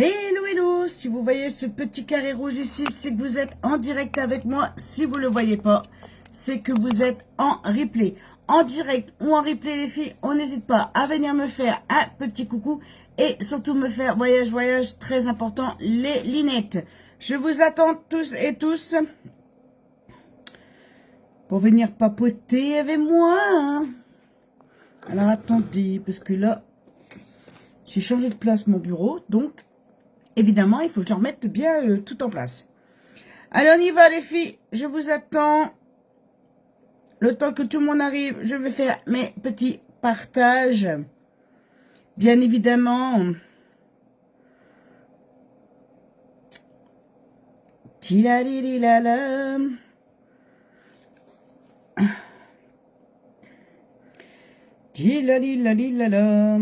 Hello, hello, si vous voyez ce petit carré rouge ici, c'est que vous êtes en direct avec moi. Si vous ne le voyez pas, c'est que vous êtes en replay. En direct ou en replay, les filles, on n'hésite pas à venir me faire un petit coucou et surtout me faire voyage, très important, les linettes. Je vous attends tous et tous pour venir papoter avec moi. Hein. Alors attendez, parce que là, j'ai changé de place mon bureau, donc évidemment, il faut que je remette bien tout en place. Allez, on y va les filles, je vous attends. Le temps que tout le monde arrive, je vais faire mes petits partages. Bien évidemment. Tilalililala. Tilalilala.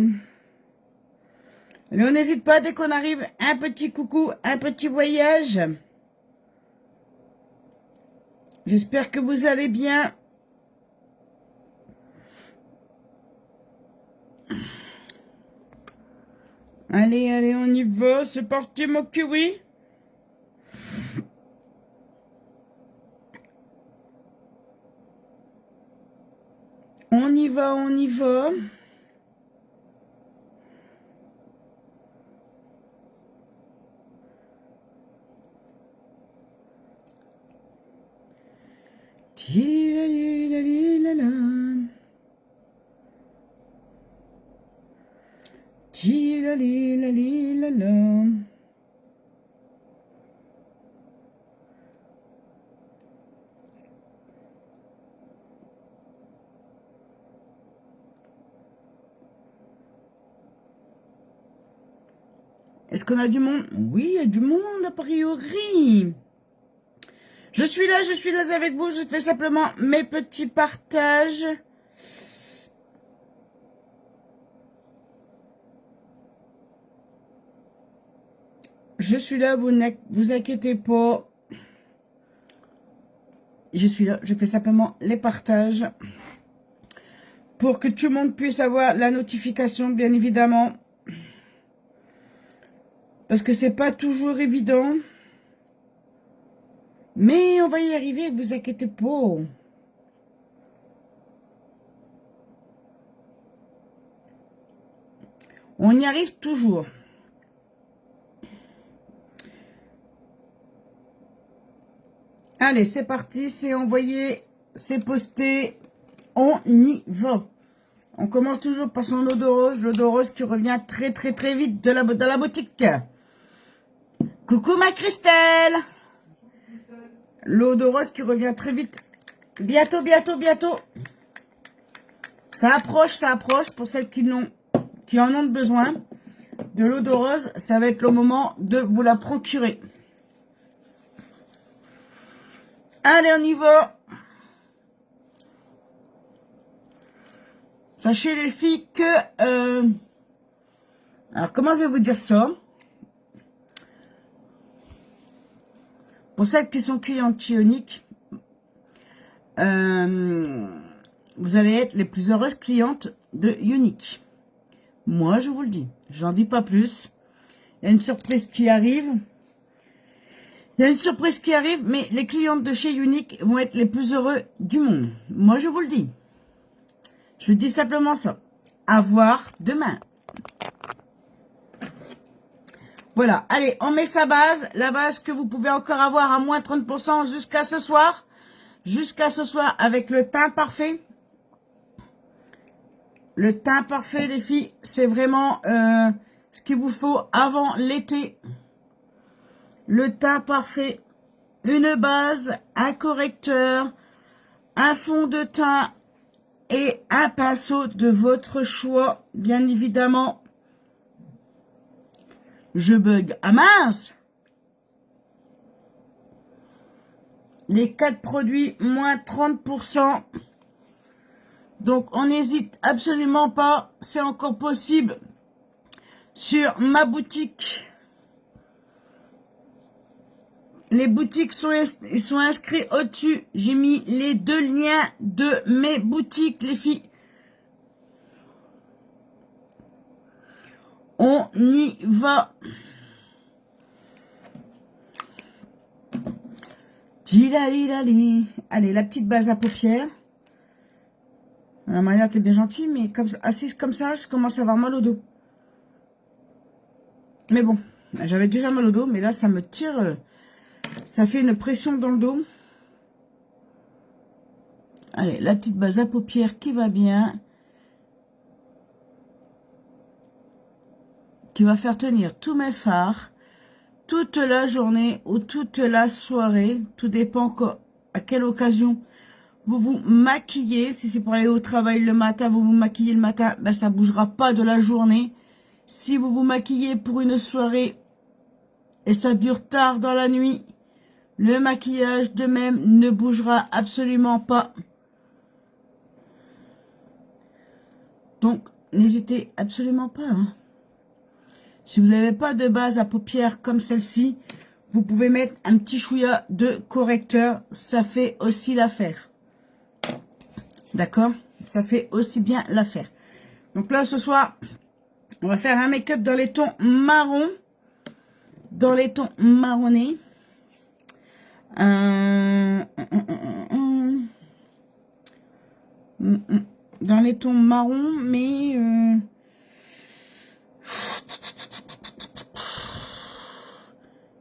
Allez, on n'hésite pas dès qu'on arrive, un petit coucou, un petit voyage. J'espère que vous allez bien. Allez, allez, on y va. C'est parti, mon kiwi. On y va, on y va. Tilalilala. Tilalilala. Est-ce qu'on a du monde? Oui, il y a du monde a priori. Je suis là avec vous. Je fais simplement mes petits partages. Je suis là, vous inquiétez pas. Je suis là, je fais simplement les partages. Pour que tout le monde puisse avoir la notification, bien évidemment. Parce que c'est pas toujours évident. Mais on va y arriver, vous inquiétez pas. On y arrive toujours. Allez, c'est parti, c'est envoyé, c'est posté. On y va. On commence toujours par son l'eau de rose qui revient très vite de la boutique. Coucou ma Christelle. L'eau de rose qui revient très vite. Bientôt. Ça approche pour celles qui en ont besoin. De l'eau de rose, ça va être le moment de vous la procurer. Allez, on y va. Sachez les filles que... alors, comment je vais vous dire ça? Pour celles qui sont clientes chez Younique, vous allez être les plus heureuses clientes de Younique. Moi, je vous le dis. J'en dis pas plus. Il y a une surprise qui arrive. Mais les clientes de chez Younique vont être les plus heureux du monde. Moi, je vous le dis. Je vous dis simplement ça. À voir demain. Voilà, allez, on met sa base, la base que vous pouvez encore avoir à moins 30% jusqu'à ce soir. Jusqu'à ce soir avec le teint parfait. Le teint parfait, les filles, c'est vraiment ce qu'il vous faut avant l'été. Le teint parfait, une base, un correcteur, un fond de teint et un pinceau de votre choix, bien évidemment. Je bug. Ah mince! Les 4 produits, moins 30%. Donc, on n'hésite absolument pas. C'est encore possible. Sur ma boutique. Les boutiques sont inscrits au-dessus. J'ai mis les 2 liens de mes boutiques, les filles. On y va. Tilali. Allez, la petite base à paupières. La manière, t'es bien gentille, mais comme, assise comme ça, je commence à avoir mal au dos. Mais bon, j'avais déjà mal au dos, mais là, ça me tire. Ça fait une pression dans le dos. Allez, la petite base à paupières qui va bien. Qui va faire tenir tous mes fards. Toute la journée ou toute la soirée. Tout dépend à quelle occasion vous vous maquillez. Si c'est pour aller au travail le matin, vous vous maquillez le matin. Ben, ça bougera pas de la journée. Si vous vous maquillez pour une soirée et ça dure tard dans la nuit, le maquillage de même ne bougera absolument pas. Donc, n'hésitez absolument pas. Hein. Si vous n'avez pas de base à paupières comme celle-ci, vous pouvez mettre un petit chouïa de correcteur. Ça fait aussi l'affaire. D'accord? Ça fait aussi bien l'affaire. Donc là, ce soir, on va faire un make-up dans les tons marron. Dans les tons marronnés. Dans les tons marron, mais...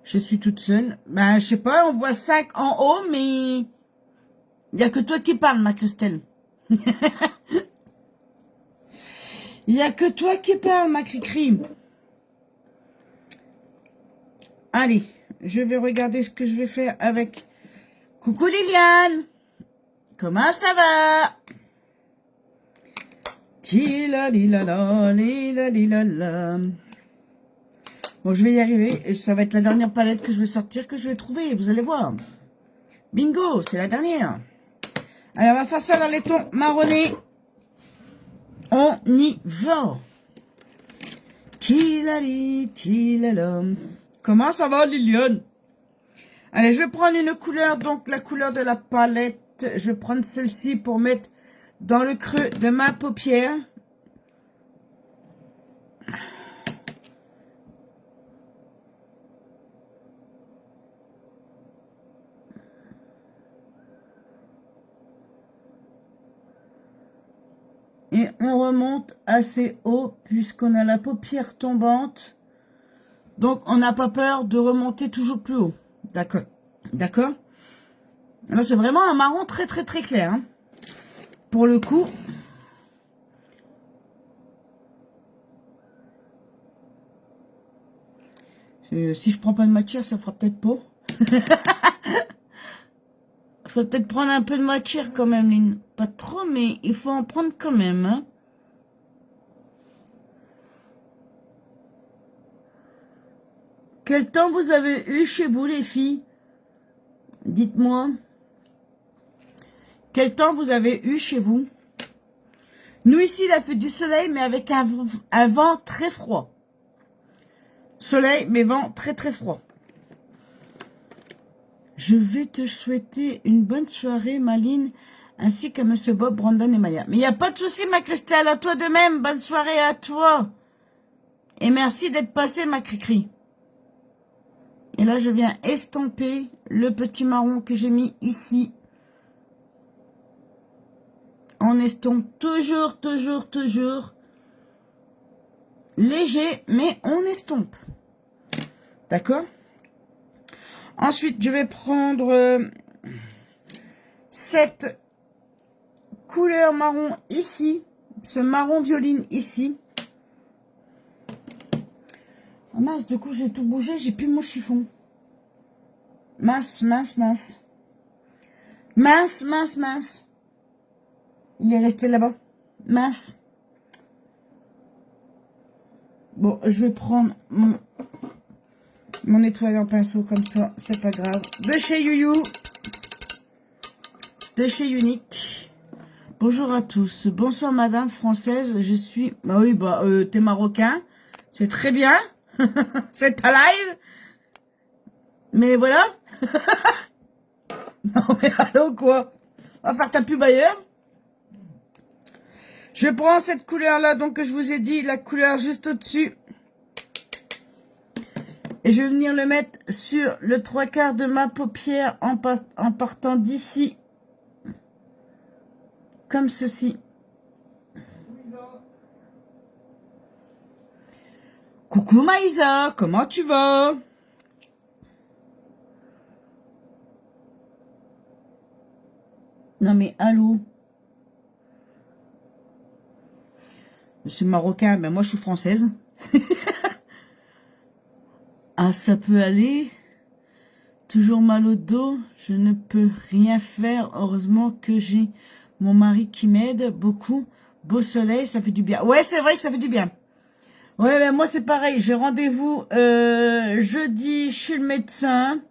je suis toute seule. Ben, je sais pas, on voit 5 en haut, mais... il n'y a que toi qui parles, ma Christelle. Il n'y a que toi qui parles, ma Cricri. Allez, je vais regarder ce que je vais faire avec... Coucou Liliane. Comment ça va? Tilalilala, lilalilala. Bon, je vais y arriver. Et ça va être la dernière palette que je vais sortir, que je vais trouver. Vous allez voir. Bingo, c'est la dernière. Allez, on va faire ça dans les tons marronnés. On y va. Tilali, tilala. Comment ça va, Liliane? Allez, je vais prendre une couleur, donc la couleur de la palette. Je vais prendre celle-ci pour mettre dans le creux de ma paupière. Et on remonte assez haut puisqu'on a la paupière tombante. Donc, on n'a pas peur de remonter toujours plus haut. D'accord. D'accord. Là, c'est vraiment un marron très, très, très clair. Hein. Pour le coup. Si je prends pas de matière, ça fera peut-être pas. Il faut peut-être prendre un peu de matière quand même, Lynn. Pas trop, mais il faut en prendre quand même. Hein. Quel temps vous avez eu chez vous, les filles? Dites-moi. Quel temps vous avez eu chez vous? Nous, ici, il a fait du soleil, mais avec un vent très froid. Soleil, mais vent très, très froid. Je vais te souhaiter une bonne soirée, Maline, ainsi qu'à Monsieur Bob, Brandon et Maya. Mais il n'y a pas de souci, ma Christelle, à toi de même. Bonne soirée à toi. Et merci d'être passé, ma Cricri. Et là, je viens estomper le petit marron que j'ai mis ici. On estompe toujours, toujours, toujours. Léger, mais on estompe. D'accord? Ensuite, je vais prendre cette couleur marron ici. Ce marron violine ici. Oh mince, du coup, j'ai tout bougé. J'ai plus mon chiffon. Mince, mince, mince. Mince, mince, mince. Il est resté là-bas. Mince. Bon, je vais prendre mon nettoyant pinceau comme ça. C'est pas grave. De chez Youyou. De chez Unique. Bonjour à tous. Bonsoir, madame française. Je suis... Bah oui, bah, t'es marocain. C'est très bien. C'est ta live. Mais voilà. Non, mais allô, quoi? On va faire ta pub ailleurs. Je prends cette couleur-là, donc, que je vous ai dit, la couleur juste au-dessus. Et je vais venir le mettre sur le 3/4 de ma paupière en partant d'ici. Comme ceci. Coucou Maïsa, comment tu vas? Non mais allô? Je suis marocain, ben moi je suis française. Ah, ça peut aller. Toujours mal au dos, je ne peux rien faire. Heureusement que j'ai mon mari qui m'aide beaucoup. Beau soleil, ça fait du bien. Ouais, c'est vrai que ça fait du bien. Ouais, mais moi c'est pareil. J'ai rendez-vous jeudi chez le médecin.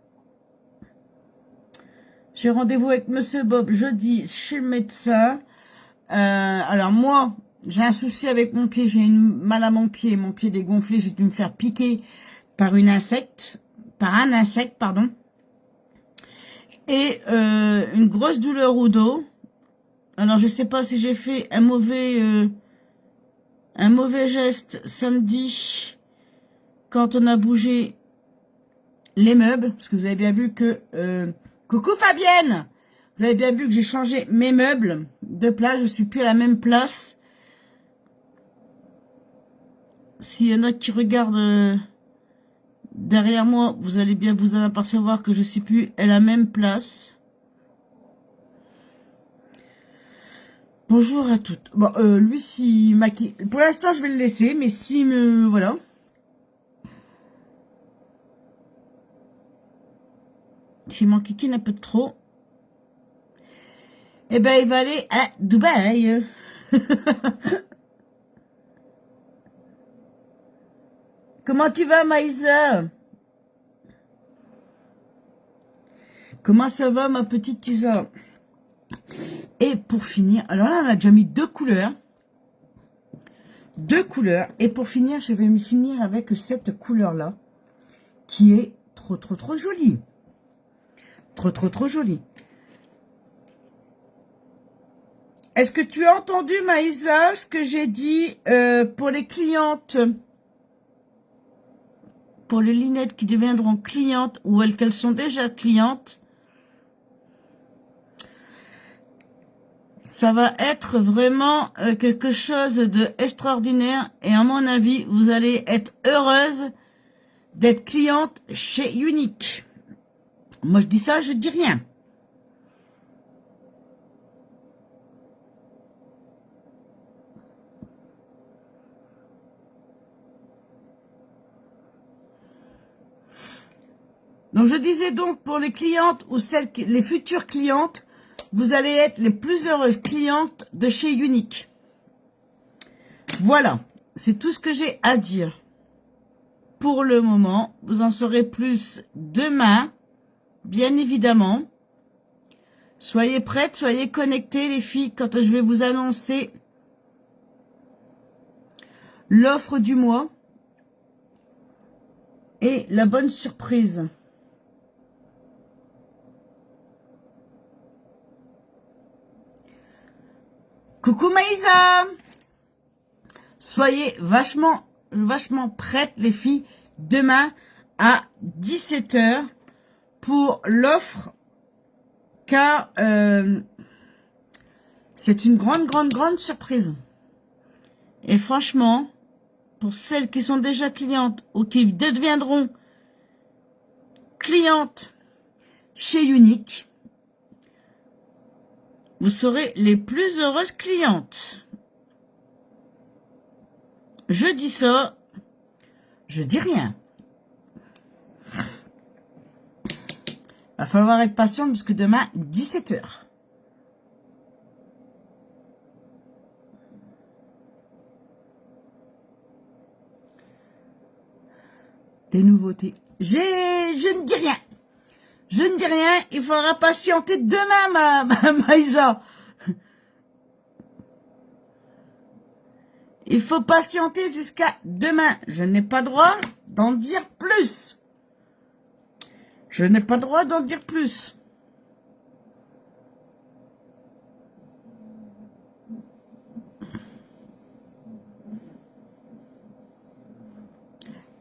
J'ai rendez-vous avec Monsieur Bob jeudi chez le médecin. Alors moi, j'ai un souci avec mon pied. J'ai une mal à mon pied. Mon pied dégonflé. J'ai dû me faire piquer par un insecte, pardon. Et une grosse douleur au dos. Alors je sais pas si j'ai fait un mauvais geste samedi quand on a bougé les meubles, parce que vous avez bien vu que coucou Fabienne, vous avez bien vu que j'ai changé mes meubles de place. Je suis plus à la même place. S'il y en a qui regardent derrière moi, vous allez vous en apercevoir que je suis plus à la même place. Bonjour à toutes. Bon, lui, s'il maquille... Pour l'instant, je vais le laisser, mais s'il me... Voilà. S'il m'enquiquine un peu trop, eh ben, il va aller à Dubaï. Comment tu vas, Maïsa? Comment ça va, ma petite Isa? Et pour finir, alors là, on a déjà mis deux couleurs. Deux couleurs. Et pour finir, je vais me finir avec cette couleur-là, qui est trop, trop, trop jolie. Trop, trop, trop jolie. Est-ce que tu as entendu, Maïsa, ce que j'ai dit pour les clientes, pour les lunettes qui deviendront clientes ou qu'elles sont déjà clientes? Ça va être vraiment quelque chose d'extraordinaire et à mon avis, vous allez être heureuse d'être cliente chez Unique. Moi, je dis ça, je dis rien. Donc, je disais donc pour les clientes ou les futures clientes, vous allez être les plus heureuses clientes de chez Unique. Voilà, c'est tout ce que j'ai à dire. Pour le moment, vous en saurez plus demain, bien évidemment. Soyez prêtes, soyez connectées les filles quand je vais vous annoncer l'offre du mois et la bonne surprise. Coucou Maïsa! Soyez vachement prêtes les filles demain à 17h pour l'offre car c'est une grande surprise. Et franchement, pour celles qui sont déjà clientes ou qui deviendront clientes chez Unique, vous serez les plus heureuses clientes. Je dis ça, je dis rien. Va falloir être patiente parce que demain, 17h. Des nouveautés. Je ne dis rien. Je ne dis rien. Il faudra patienter demain, ma Maïsa. Il faut patienter jusqu'à demain. Je n'ai pas droit d'en dire plus. Je n'ai pas droit d'en dire plus.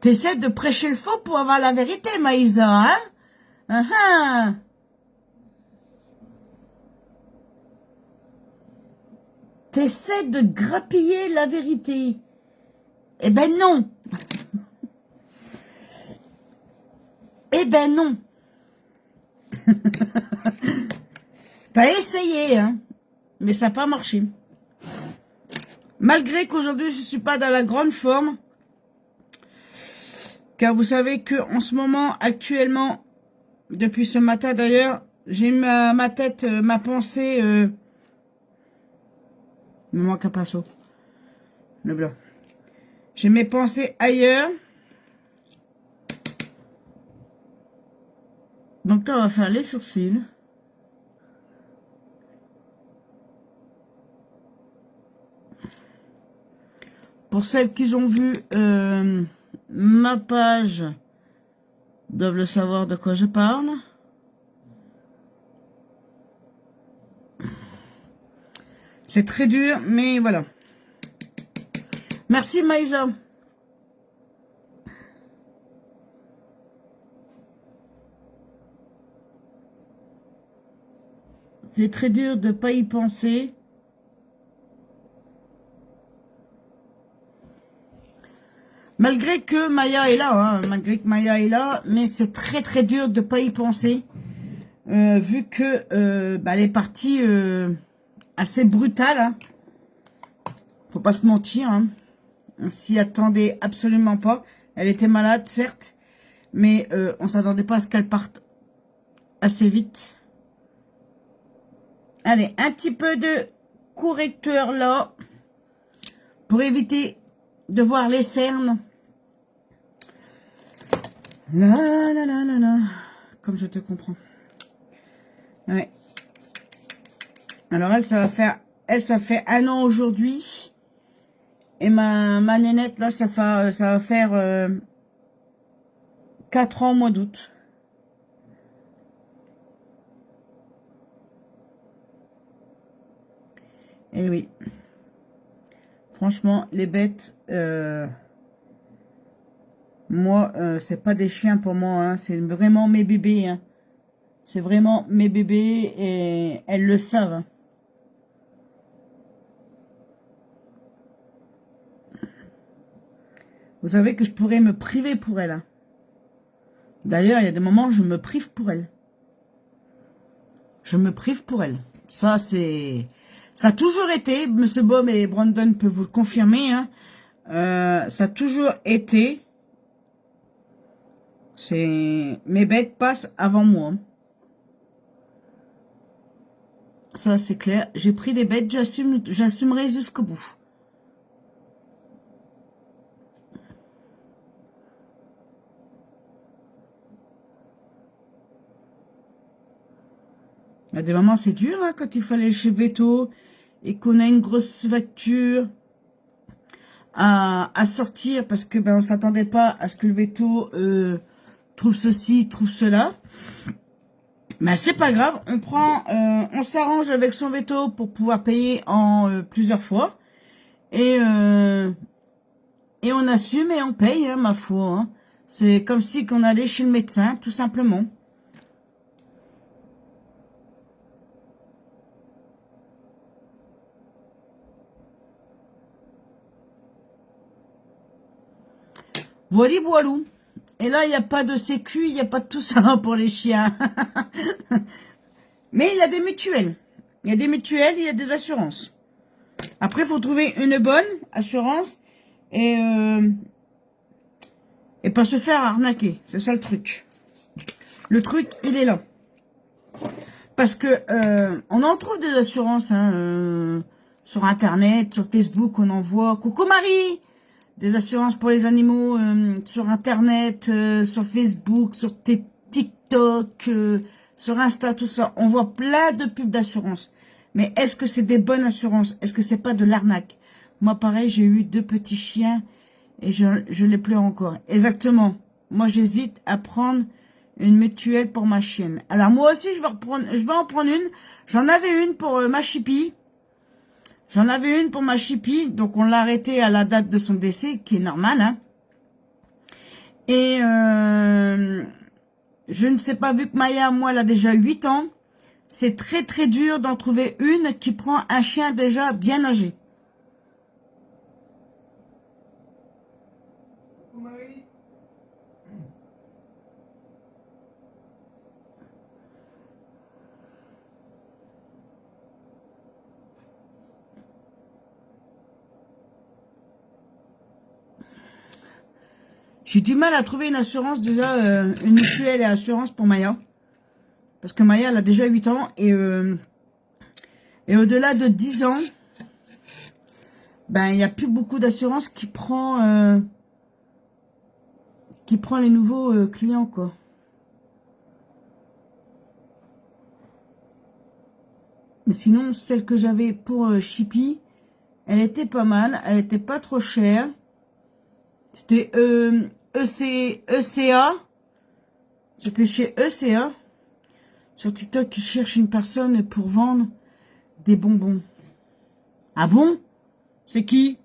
T'essaies de prêcher le faux pour avoir la vérité, Maïsa, hein? T'essaies de grappiller la vérité. Eh ben non. Eh ben non. T'as essayé, hein, mais ça n'a pas marché. Malgré qu'aujourd'hui, je suis pas dans la grande forme. Car vous savez que en ce moment, actuellement, depuis ce matin d'ailleurs, j'ai ma tête, ma pensée... Il me manque un pinceau. Le blanc. J'ai mes pensées ailleurs. Donc là, on va faire les sourcils. Pour celles qui ont vu ma page, doivent le savoir de quoi je parle. C'est très dur, mais voilà. Merci Maïsa. C'est très dur de ne pas y penser. Malgré que Maya est là, mais c'est très très dur de ne pas y penser. Vu que elle est partie assez brutale. Hein. Faut pas se mentir. Hein. On s'y attendait absolument pas. Elle était malade, certes. Mais on s'attendait pas à ce qu'elle parte assez vite. Allez, un petit peu de correcteur là. Pour éviter de voir les cernes. La la la la la. Comme je te comprends. Ouais. Alors elle, ça fait 1 an aujourd'hui. Et ma nénette, là, ça va faire 4 ans au mois d'août. Et oui. Franchement, les bêtes, moi, c'est pas des chiens pour moi, hein, c'est vraiment mes bébés. Hein. C'est vraiment mes bébés et elles le savent. Hein. Vous savez que je pourrais me priver pour elle. Hein. D'ailleurs, il y a des moments où je me prive pour elle. Je me prive pour elle. Ça, c'est... Ça a toujours été, Monsieur Baum et Brandon peuvent vous le confirmer, hein, ça a toujours été, mes bêtes passent avant moi. Ça, c'est clair. J'ai pris des bêtes, j'assumerai jusqu'au bout. Il y a des moments, c'est dur, hein, quand il fallait chez Veto et qu'on a une grosse voiture à sortir parce que on s'attendait pas à ce que le Veto trouve ceci, trouve cela. Mais c'est pas grave, on s'arrange avec son Veto pour pouvoir payer en plusieurs fois et on assume et on paye, hein, ma foi. Hein. C'est comme si qu'on allait chez le médecin, tout simplement. Voilà, voilou. Et là, il n'y a pas de sécu, il n'y a pas de tout ça pour les chiens. Mais il y a des mutuelles. Il y a des mutuelles, il y a des assurances. Après, il faut trouver une bonne assurance et pas se faire arnaquer. C'est ça le truc. Le truc, il est là. Parce que on en trouve des assurances hein, sur Internet, sur Facebook, on en voit. Coucou Marie! Des assurances pour les animaux sur Internet, sur Facebook, sur TikTok, sur Insta, tout ça. On voit plein de pubs d'assurance. Mais est-ce que c'est des bonnes assurances? Est-ce que c'est pas de l'arnaque? Moi, pareil, j'ai eu 2 petits chiens et je les pleure encore. Exactement. Moi, j'hésite à prendre une mutuelle pour ma chienne. Alors, moi aussi, je vais en prendre une. J'en avais une pour ma Chippy. J'en avais une pour ma Chippy, donc on l'a arrêtée à la date de son décès, qui est normal, hein. Et je ne sais pas, vu que Maya, moi, elle a déjà 8 ans, c'est très très dur d'en trouver une qui prend un chien déjà bien âgé. J'ai du mal à trouver une assurance déjà, une mutuelle et assurance pour Maya. Parce que Maya, elle a déjà 8 ans et au-delà de 10 ans, ben il n'y a plus beaucoup d'assurance qui prend les nouveaux clients, quoi. Mais sinon, celle que j'avais pour Chippy, elle était pas mal, elle était pas trop chère. C'était ECA. C'était chez ECA. Sur TikTok, qui cherche une personne pour vendre des bonbons. Ah bon? C'est qui?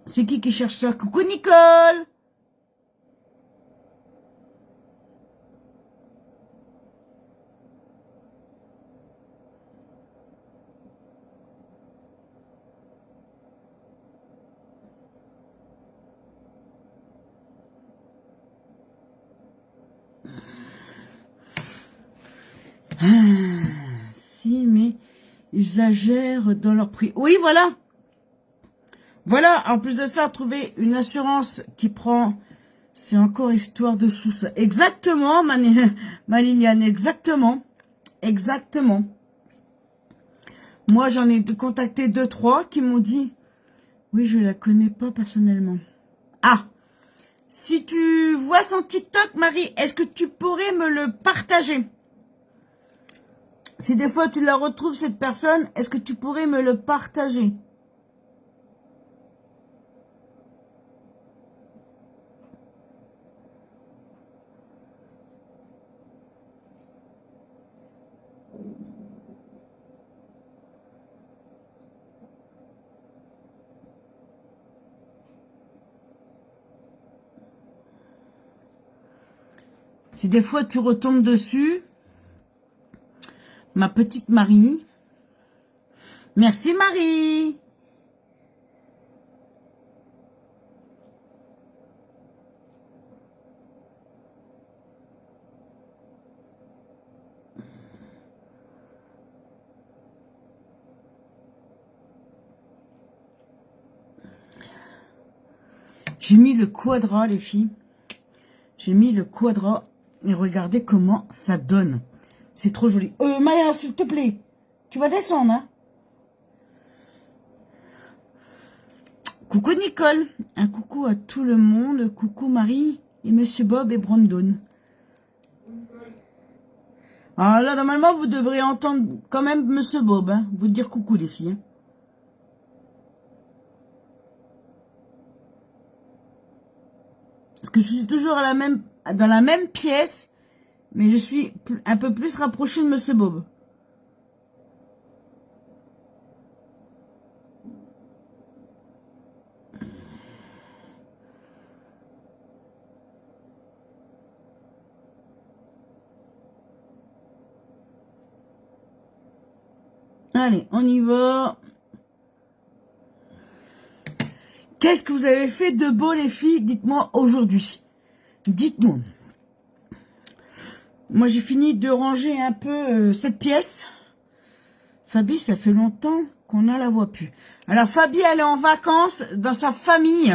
C'est qui cherche ça? Coucou Nicole! Si, mais ils exagèrent dans leur prix. Oui, voilà. Voilà, en plus de ça, trouver une assurance qui prend... C'est encore histoire de sous ça. Exactement, ma Liliane, exactement. Exactement. Moi, j'en ai contacté 2, 3 qui m'ont dit... Oui, je la connais pas personnellement. Ah, si tu vois son TikTok, Marie, est-ce que tu pourrais me le partager? Si des fois tu la retrouves, cette personne, est-ce que tu pourrais me le partager? Si des fois tu retombes dessus, ma petite Marie. Merci Marie. J'ai mis le quadra, les filles. J'ai mis le quadra et regardez comment ça donne. C'est trop joli. Maya, s'il te plaît, tu vas descendre, hein? Coucou Nicole. Un coucou à tout le monde. Coucou Marie et Monsieur Bob et Brandon. Ah là, normalement, vous devrez entendre quand même Monsieur Bob, hein, vous dire coucou les filles. Parce que je suis toujours dans la même pièce, mais je suis un peu plus rapprochée de Monsieur Bob. Allez, on y va. Qu'est-ce que vous avez fait de beau, les filles? Dites-moi aujourd'hui. Dites-moi. Moi, j'ai fini de ranger un peu cette pièce. Fabi, ça fait longtemps qu'on ne la voit plus. Alors, Fabi, elle est en vacances dans sa famille.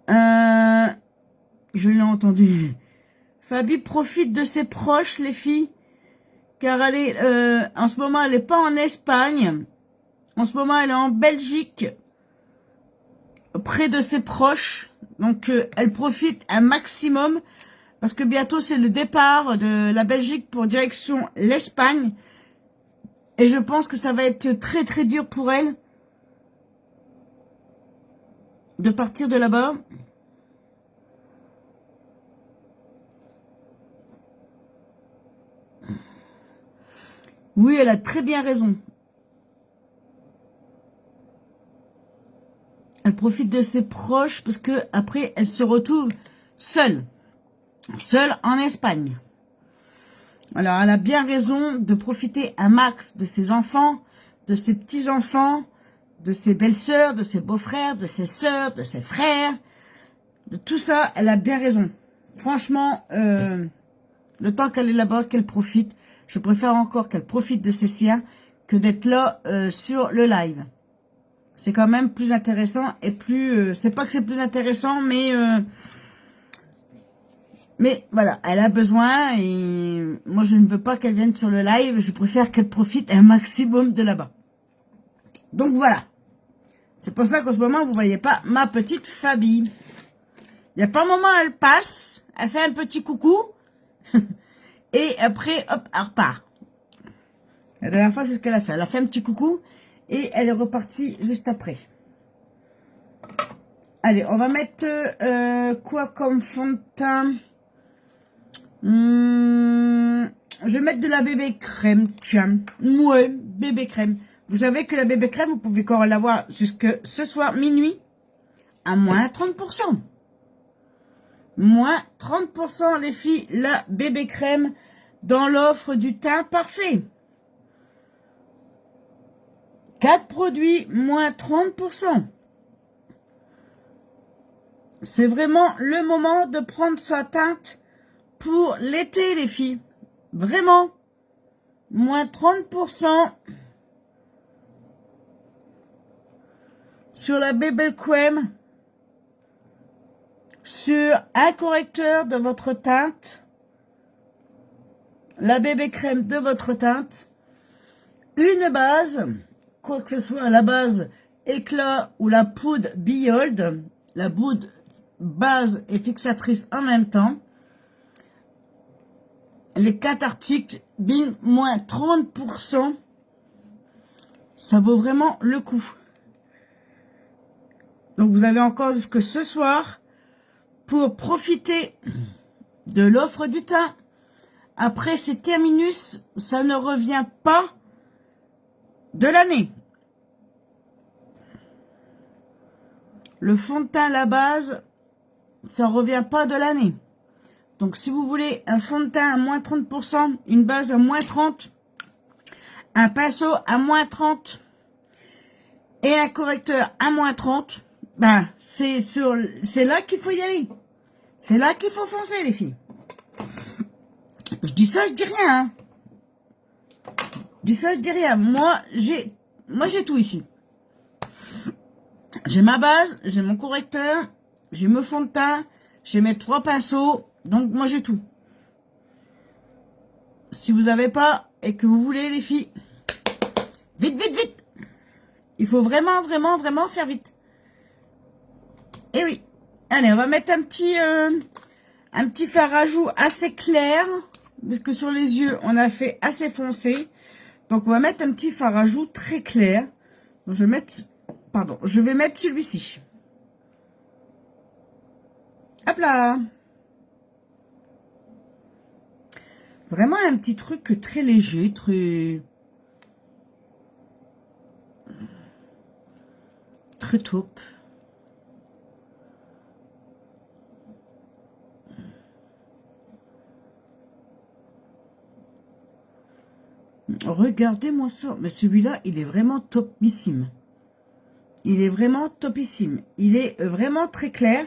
Je l'ai entendu. Fabi profite de ses proches, les filles. Car elle est, en ce moment, elle n'est pas en Espagne. En ce moment, elle est en Belgique. Près de ses proches. Donc, elle profite un maximum. Parce que bientôt, c'est le départ de la Belgique pour direction l'Espagne. Et je pense que ça va être très très dur pour elle de partir de là-bas. Oui, elle a très bien raison. Elle profite de ses proches parce que après elle se retrouve seule en Espagne. Alors elle a bien raison de profiter un max de ses enfants, de ses petits-enfants, de ses belles-sœurs, de ses beaux-frères, de ses sœurs, de ses frères, de tout ça. Elle a bien raison. Franchement, le temps qu'elle est là-bas, qu'elle profite. Je préfère encore qu'elle profite de ses siens que d'être là sur le live. C'est quand même plus intéressant et plus... c'est pas que c'est plus intéressant, mais voilà, elle a besoin et moi je ne veux pas qu'elle vienne sur le live. Je préfère qu'elle profite un maximum de là-bas. Donc voilà. C'est pour ça qu'en ce moment, vous voyez pas ma petite Fabi. Il n'y a pas un moment, elle passe, elle fait un petit coucou et après, hop, elle repart. La dernière fois, c'est ce qu'elle a fait. Elle a fait un petit coucou et elle est repartie juste après. Allez, on va mettre quoi comme fond de teint? Je vais mettre de la bébé crème, tiens. Ouais, bébé crème. Vous savez que la bébé crème, vous pouvez encore l'avoir jusque ce soir, minuit, à moins 30%. Moins 30% les filles, la bébé crème dans l'offre du teint parfait. 4 produits, moins 30%. C'est vraiment le moment de prendre sa teinte pour l'été, les filles. Vraiment. Moins 30% sur la bébé crème. Sur un correcteur de votre teinte. La bébé crème de votre teinte. Une base. Quoi que ce soit, la base éclat ou la poudre Biold. La poudre base et fixatrice en même temps. Les 4 articles, bing, moins 30%. Ça vaut vraiment le coup. Donc vous avez encore jusque ce soir pour profiter de l'offre du teint. Après c'est terminus, ça ne revient pas de l'année. Le fond de teint, la base, ça revient pas de l'année. Donc si vous voulez un fond de teint à moins 30%, une base à moins 30%, un pinceau à moins 30% et un correcteur à moins 30%, ben c'est là qu'il faut y aller. C'est là qu'il faut foncer, les filles. Je dis ça, je dis rien. Hein. Je dis ça, je dis rien. Moi, j'ai tout ici. J'ai ma base, j'ai mon correcteur, j'ai mon fond de teint, j'ai mes 3 pinceaux. Donc, moi, j'ai tout. Si vous n'avez pas et que vous voulez, les filles, vite, vite, vite. Il faut vraiment, vraiment, vraiment faire vite. Et oui. Allez, on va mettre un petit fard à joues assez clair. Parce que sur les yeux, on a fait assez foncé. Donc, on va mettre un petit fard à joues très clair. Donc, je vais mettre celui-ci. Hop là. Vraiment un petit truc très léger, très taupe. Regardez-moi ça. Mais celui-là, il est vraiment topissime. Il est vraiment topissime. Il est vraiment très clair.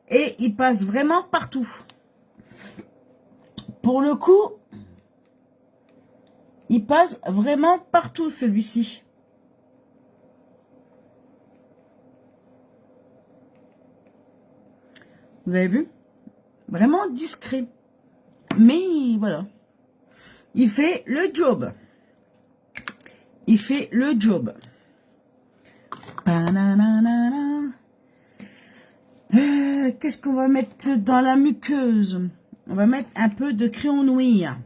Et il passe vraiment partout. Pour le coup, il passe vraiment partout, celui-ci. Vous avez vu? Vraiment discret. Mais voilà. Il fait le job. Il fait le job. Qu'est-ce qu'on va mettre dans la muqueuse? On va mettre un peu de crayon noir.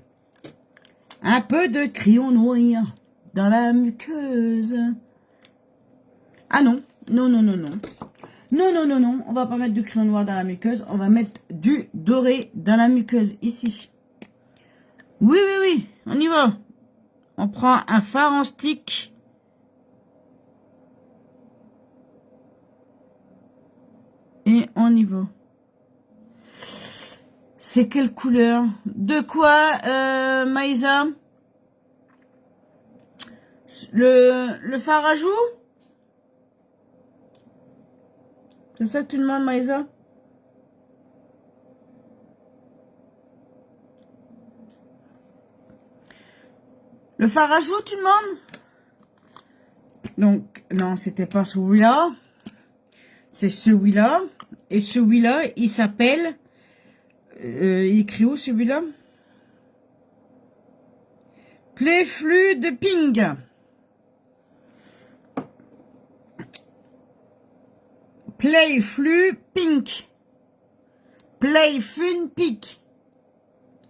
Un peu de crayon noir dans la muqueuse. Ah non, non, non, non, non. Non, non, non, non, on va pas mettre du crayon noir dans la muqueuse. On va mettre du doré dans la muqueuse, ici. Oui, oui, oui, on y va. On prend un fard en stick. Et on y va. C'est quelle couleur? De quoi, Maïsa? Le fard à joues? C'est ça que tu demandes, Maïsa? Le fard à joues, tu demandes? Donc, non, c'était pas celui-là. C'est celui-là. Et celui-là, il s'appelle... il écrit où, celui-là? Playflu de Ping. Playflu Pink. Playfun Pink.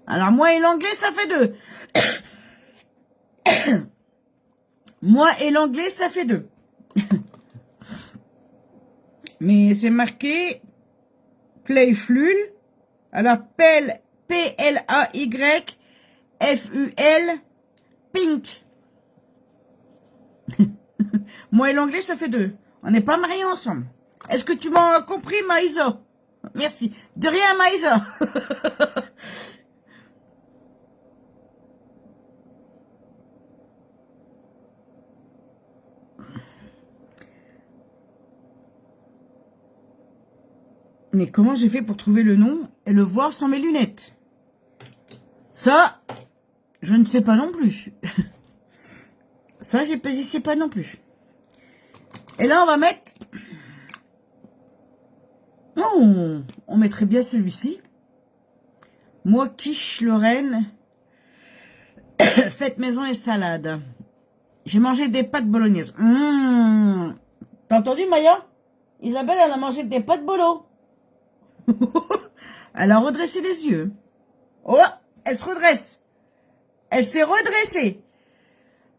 Alors, moi et l'anglais, ça fait 2. Moi et l'anglais, ça fait 2. Mais c'est marqué Playful. Alors, P-L-A-Y-F-U-L Pink. Moi et l'anglais, ça fait 2. On n'est pas mariés ensemble. Est-ce que tu m'as compris, Maïsa? Merci. De rien, Maïsa. Mais comment j'ai fait pour trouver le nom et le voir sans mes lunettes? Ça, je ne sais pas non plus. Ça, je ne sais pas non plus. Et là, on va mettre... Oh, on mettrait bien celui-ci. Moi, quiche Lorraine. Faites maison et salade. J'ai mangé des pâtes bolognaises. T'as entendu, Maya? Isabelle, elle a mangé des pâtes bolo. Elle a redressé les yeux. Oh, elle se redresse. Elle s'est redressée.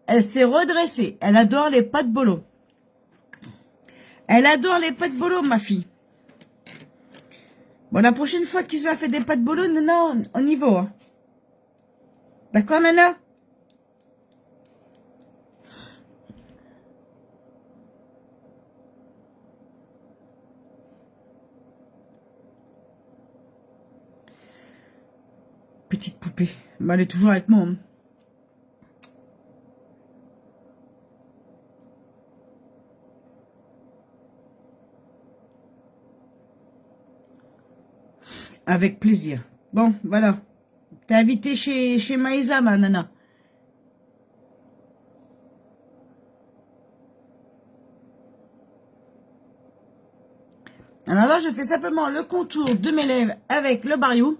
Elle s'est redressée. Elle adore les pâtes bolo. Elle adore les pâtes bolo, ma fille. Bon, la prochaine fois qu'ils a fait des pâtes bolo, Nana, on y va. Hein. D'accord, Nana? Petite poupée. Bah, elle est toujours avec moi. Hein. Avec plaisir. Bon, voilà. T'es invité chez Maïsa, ma nana. Alors là, je fais simplement le contour de mes lèvres avec le Barrio.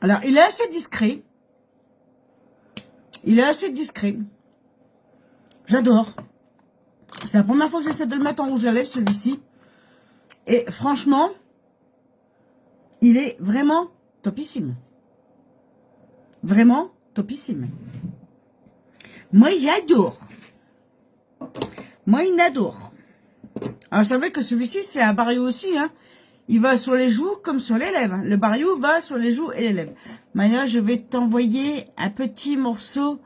Alors, il est assez discret. Il est assez discret. J'adore. C'est la première fois que j'essaie de le mettre en rouge à lèvres, celui-ci. Et franchement, il est vraiment topissime. Vraiment topissime. Moi, j'adore. Moi, il adore. Alors, vous savez que celui-ci, c'est un Barrio aussi, hein. Il va sur les joues comme sur les lèvres. Le Barrio va sur les joues et les lèvres. Maya, je vais t'envoyer un petit morceau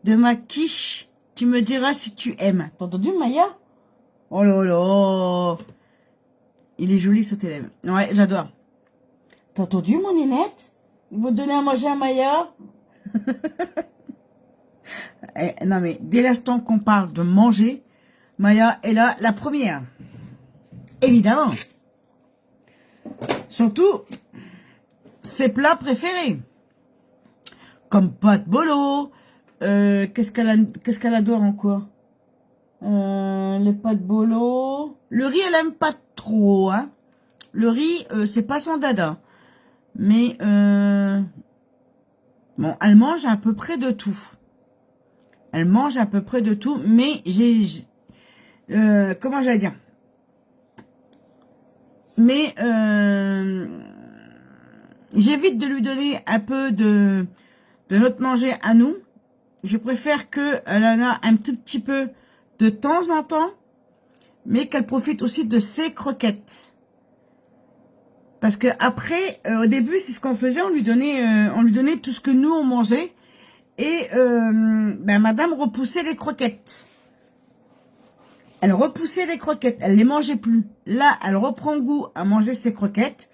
de ma quiche. Tu me diras si tu aimes. T'as entendu, Maya? Oh là là. Il est joli sur tes lèvres. Ouais, j'adore. T'as entendu, mon nénette? Ils vont donner à manger à Maya? Non, mais dès l'instant qu'on parle de manger, Maya est là, la première. Évidemment. Surtout, ses plats préférés. Comme pâte bolo. Qu'est-ce qu'elle adore encore? Les pâtes bolo. Le riz, elle aime pas trop, hein. Le riz, c'est pas son dada. Mais, bon, elle mange à peu près de tout. Elle mange à peu près de tout, mais comment j'allais dire? Mais, j'évite de lui donner un peu de notre manger à nous. Je préfère qu'elle en a un tout petit peu de temps en temps, mais qu'elle profite aussi de ses croquettes. Parce que après, au début, c'est ce qu'on faisait, on lui donnait tout ce que nous on mangeait, et ben, Madame repoussait les croquettes. Elle repoussait les croquettes, elle les mangeait plus. Là, elle reprend goût à manger ses croquettes.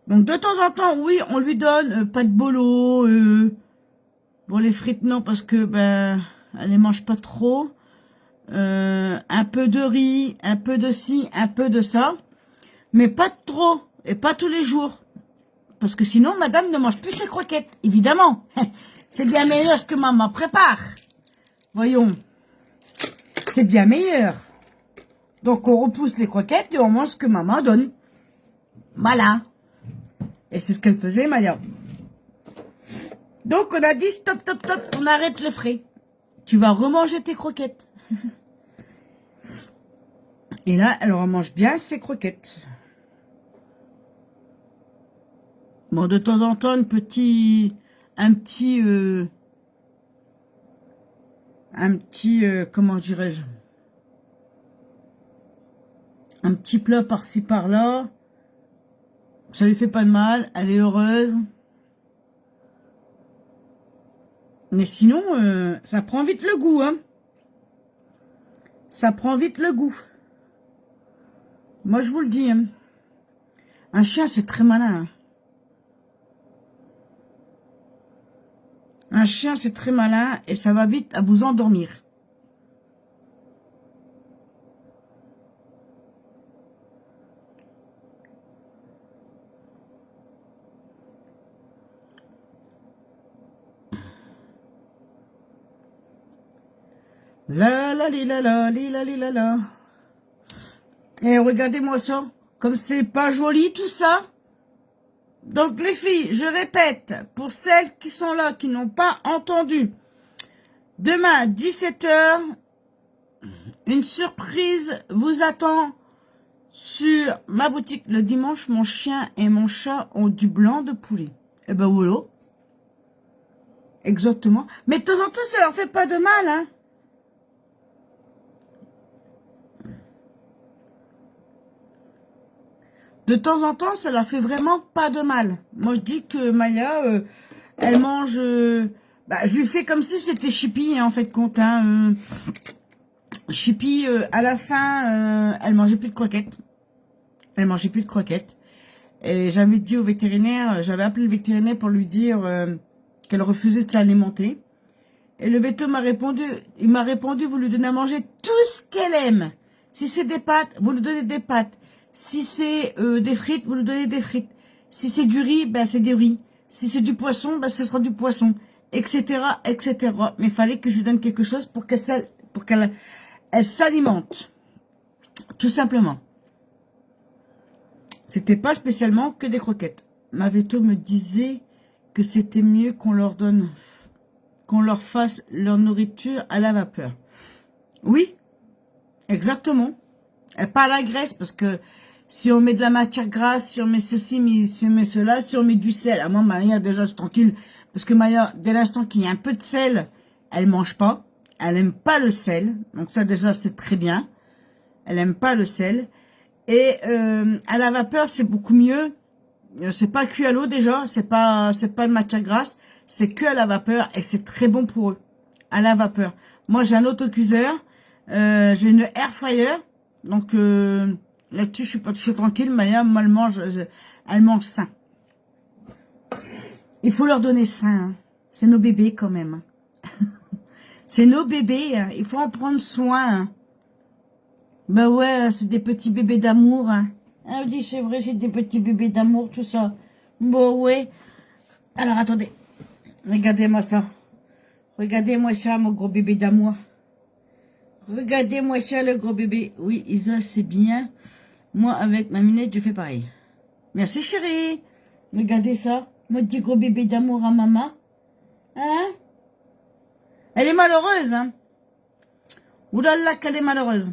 Donc de temps en temps, oui, on lui donne pas de bolo. Bon, les frites non, parce que ben, elle les mange pas trop. Un peu de riz, un peu de ci, un peu de ça, mais pas trop. Et pas tous les jours. Parce que sinon, madame ne mange plus ses croquettes. Évidemment. C'est bien meilleur ce que maman prépare. Voyons. C'est bien meilleur. Donc, on repousse les croquettes et on mange ce que maman donne. Voilà. Et c'est ce qu'elle faisait, Maya. Donc, on a dit stop, stop, stop. On arrête les frais. Tu vas remanger tes croquettes. Et là, elle remange bien ses croquettes. Bon, de temps en temps, un petit, comment dirais-je, un petit plat par-ci par-là, ça lui fait pas de mal, elle est heureuse. Mais sinon, ça prend vite le goût, hein. Ça prend vite le goût. Moi, je vous le dis, hein. Un chien, c'est très malin, hein. Un chien, c'est très malin et ça va vite à vous endormir. La la li la la li la li la la. Et regardez-moi ça. Comme c'est pas joli tout ça. Donc les filles, je répète, pour celles qui sont là, qui n'ont pas entendu, demain 17 h, une surprise vous attend sur ma boutique. Le dimanche, mon chien et mon chat ont du blanc de poulet. Eh ben voilà. Exactement. Mais de temps en temps, ça leur fait pas de mal, hein. De temps en temps, ça leur fait vraiment pas de mal. Moi, je dis que Maya, elle mange... bah, je lui fais comme si c'était Chippy, hein, en fait, compte. Hein, Chippy, à la fin, elle mangeait plus de croquettes. Elle mangeait plus de croquettes. Et j'avais dit au vétérinaire, j'avais appelé le vétérinaire pour lui dire qu'elle refusait de s'alimenter. Et le véto m'a répondu, il m'a répondu, vous lui donnez à manger tout ce qu'elle aime. Si c'est des pâtes, vous lui donnez des pâtes. Si c'est des frites, vous lui donnez des frites. Si c'est du riz, ben c'est du riz. Si c'est du poisson, ben ce sera du poisson, etc., etc. Mais il fallait que je lui donne quelque chose pour qu'elle s'alimente, tout simplement. C'était pas spécialement que des croquettes. Ma véto me disait que c'était mieux qu'on leur fasse leur nourriture à la vapeur. Oui, exactement. Et pas à la graisse, parce que si on met de la matière grasse, si on met ceci, si on met cela, si on met du sel. À moi, Maya, déjà, je suis tranquille. Parce que Maya, dès l'instant qu'il y a un peu de sel, elle mange pas. Elle aime pas le sel. Donc ça, déjà, c'est très bien. Elle aime pas le sel. Et à la vapeur, c'est beaucoup mieux. C'est pas cuit à l'eau déjà. C'est pas de matière grasse. C'est cuit à la vapeur et c'est très bon pour eux. À la vapeur. Moi, j'ai un autocuiseur. J'ai une air fryer. Donc là-dessus, je suis tranquille. Maya, elle mange sain. Il faut leur donner sain. Hein. C'est nos bébés quand même. C'est nos bébés. Hein. Il faut en prendre soin. Hein. Bah ouais, c'est des petits bébés d'amour. Hein. Elle dit, c'est vrai, c'est des petits bébés d'amour, tout ça. Bon, ouais. Alors, attendez. Regardez-moi ça. Regardez-moi ça, mon gros bébé d'amour. Regardez-moi ça, le gros bébé. Oui, Isa, c'est bien. Moi, avec ma minette, je fais pareil. Merci, chérie. Regardez ça. Mon petit gros bébé d'amour à maman. Hein? Elle est malheureuse, hein? Oulala, qu'elle est malheureuse.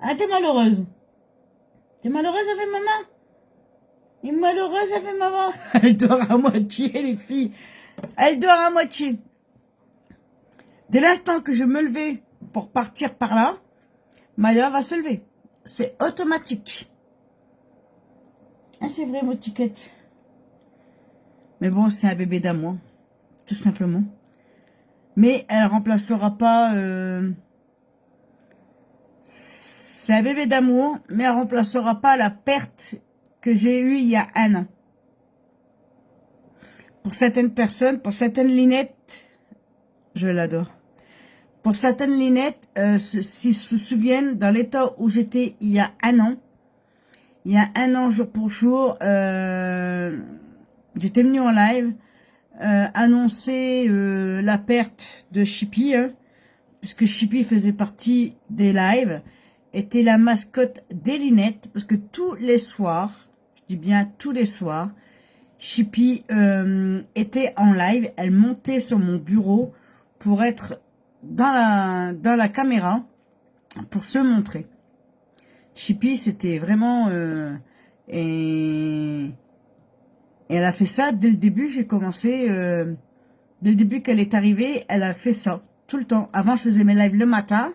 Ah, t'es malheureuse. T'es malheureuse avec maman? T'es malheureuse avec maman? Elle dort à moitié, les filles. Elle dort à moitié. Dès l'instant que je me levais pour partir par là, Maya va se lever. C'est automatique. Ah, c'est vrai, mon ticket. Mais bon, c'est un bébé d'amour, tout simplement. Mais elle remplacera pas... c'est un bébé d'amour, mais elle remplacera pas la perte que j'ai eue il y a un an. Pour certaines personnes, pour certaines linettes, je l'adore. Pour certaines linettes, s'ils se souviennent, dans l'état où j'étais il y a un an, jour pour jour, j'étais venue en live annoncer la perte de Chippy, hein, puisque Chippy faisait partie des lives, était la mascotte des linettes, parce que tous les soirs, je dis bien tous les soirs, Chippy était en live, elle montait sur mon bureau pour être dans la caméra, pour se montrer. Chippy, c'était vraiment... et elle a fait ça dès le début, j'ai commencé... dès le début qu'elle est arrivée, elle a fait ça, tout le temps. Avant, je faisais mes lives le matin.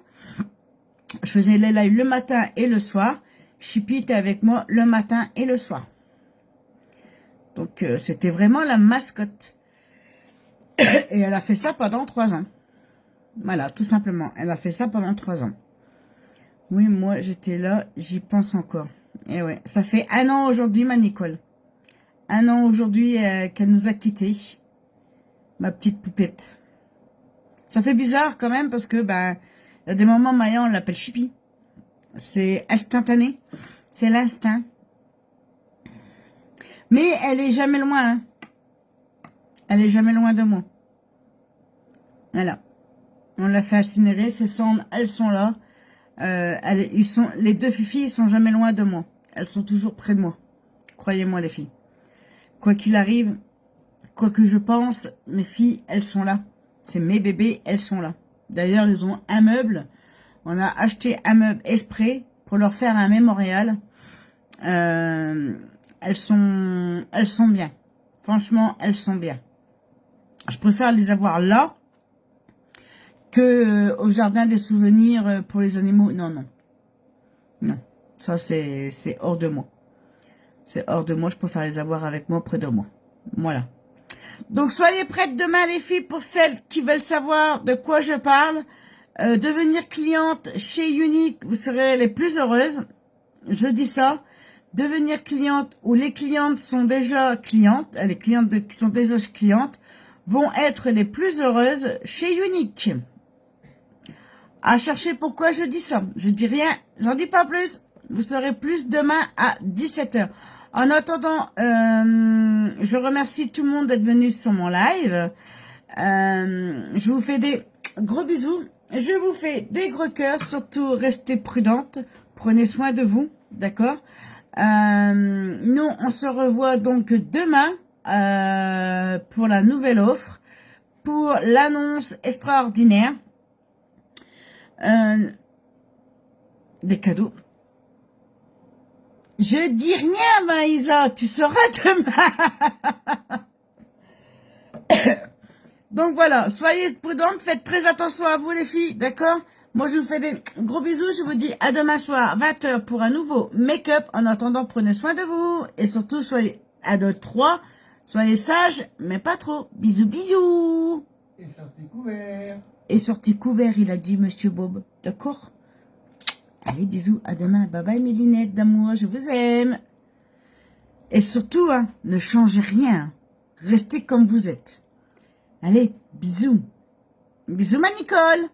Je faisais les lives le matin et le soir. Chippy était avec moi le matin et le soir. Donc, c'était vraiment la mascotte. Et elle a fait ça pendant 3 ans. Voilà, tout simplement. Elle a fait ça pendant 3 ans. Oui, moi, j'étais là, j'y pense encore. Et ouais, ça fait 1 an aujourd'hui, ma Nicole. 1 an aujourd'hui qu'elle nous a quittés. Ma petite poupette. Ça fait bizarre quand même parce que, ben, il y a des moments, Maya, on l'appelle Chippy. C'est instantané. C'est l'instinct. Mais elle est jamais loin, hein. Elle est jamais loin de moi. Voilà. On l'a fait incinérer, ses cendres, elles sont là. Les 2 filles sont jamais loin de moi. Elles sont toujours près de moi. Croyez-moi, les filles. Quoi qu'il arrive, quoi que je pense, mes filles, elles sont là. C'est mes bébés, elles sont là. D'ailleurs, ils ont un meuble. On a acheté un meuble exprès pour leur faire un mémorial. Elles sont bien. Franchement, elles sont bien. Je préfère les avoir là que au jardin des souvenirs pour les animaux. Non, non. Non. Ça, c'est hors de moi. C'est hors de moi. Je préfère les avoir avec moi, près de moi. Voilà. Donc, soyez prêtes demain, les filles, pour celles qui veulent savoir de quoi je parle. Devenir cliente chez Unique, vous serez les plus heureuses. Je dis ça. Devenir cliente ou les clientes sont déjà clientes, les clientes qui sont déjà clientes, vont être les plus heureuses chez Unique. À chercher pourquoi je dis ça. Je dis rien, j'en dis pas plus. Vous saurez plus demain à 17 h. En attendant, je remercie tout le monde d'être venu sur mon live. Je vous fais des gros bisous. Je vous fais des gros cœurs. Surtout, restez prudentes. Prenez soin de vous. D'accord? Nous, on se revoit donc demain pour la nouvelle offre. Pour l'annonce extraordinaire. Des cadeaux. Je dis rien, Maïsa, tu sauras demain. Donc voilà, soyez prudentes, faites très attention à vous les filles, d'accord? Moi je vous fais des gros bisous, je vous dis à demain soir, 20 h pour un nouveau make-up. En attendant, prenez soin de vous et surtout soyez à 2-3, soyez sages, mais pas trop. Bisous, bisous. Et sortez couverts. Et sortez couverts, il a dit Monsieur Bob, d'accord? Allez, bisous, à demain. Bye bye, mes linettes d'amour, je vous aime. Et surtout, hein, ne changez rien. Restez comme vous êtes. Allez, bisous. Bisous, ma Nicole.